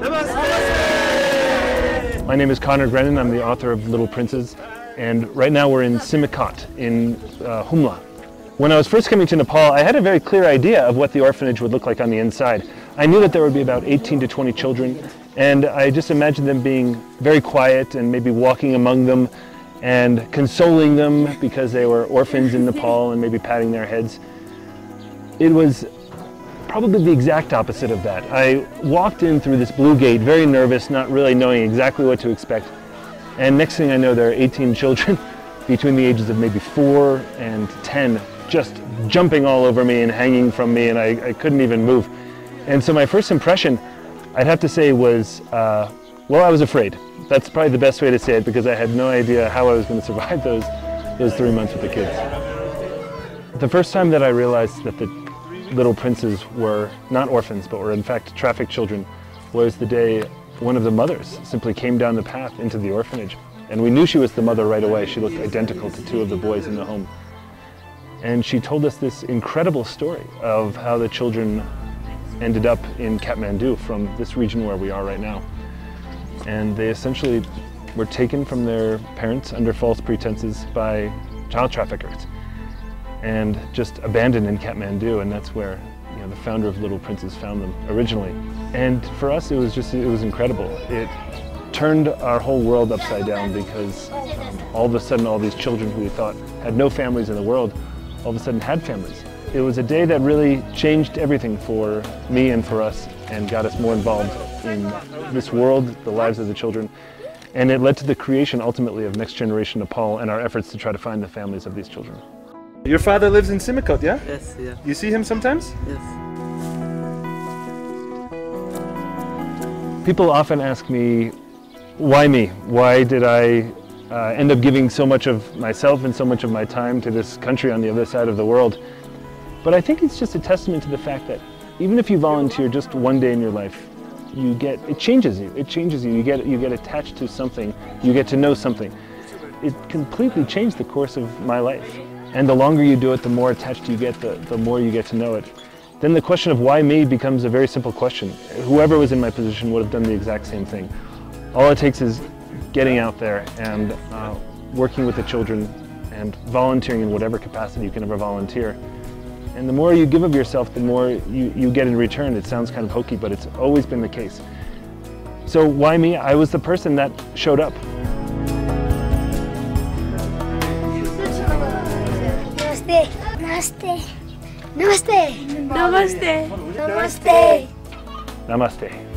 Namaste! My name is Conor Grennan. I'm the author of Little Princes, and right now we're in Simikot in Humla. When I was first coming to Nepal, I had a very clear idea of what the orphanage would look like on the inside. I knew that there would be about 18 to 20 children, and I just imagined them being very quiet and maybe walking among them and consoling them because they were orphans in Nepal and maybe patting their heads. It was probably the exact opposite of that. I walked in through this blue gate very nervous, not really knowing exactly what to expect. And next thing I know, there are 18 children between the ages of maybe 4 and 10 just jumping all over me and hanging from me, and I couldn't even move. And so my first impression, I'd have to say, was, well, I was afraid. That's probably the best way to say it, because I had no idea how I was going to survive those 3 months with the kids. The first time that I realized that the little princes were not orphans, but were in fact trafficked children, was the day one of the mothers simply came down the path into the orphanage. And we knew she was the mother right away. She looked identical to 2 of the boys in the home. And she told us this incredible story of how the children ended up in Kathmandu, from this region where we are right now. And they essentially were taken from their parents under false pretenses by child traffickers and just abandoned in Kathmandu, and that's where the founder of Little Princes found them originally. And for us, it was incredible. It turned our whole world upside down, because all of a sudden all these children who we thought had no families in the world all of a sudden had families. It was a day that really changed everything for me and for us, and got us more involved in this world, the lives of the children, and it led to the creation ultimately of Next Generation Nepal and our efforts to try to find the families of these children. Your father lives in Simikot, yeah? Yes, yeah. You see him sometimes? Yes. People often ask me, why me? Why did I end up giving so much of myself and so much of my time to this country on the other side of the world? But I think it's just a testament to the fact that even if you volunteer just one day in your life, it changes you. It changes you. You get attached to something. You get to know something. It completely changed the course of my life. And the longer you do it, the more attached you get, the more you get to know it. Then the question of why me becomes a very simple question. Whoever was in my position would have done the exact same thing. All it takes is getting out there and working with the children and volunteering in whatever capacity you can ever volunteer. And the more you give of yourself, the more you get in return. It sounds kind of hokey, but it's always been the case. So why me? I was the person that showed up. Namaste. Namaste. Namaste. Namaste. Namaste.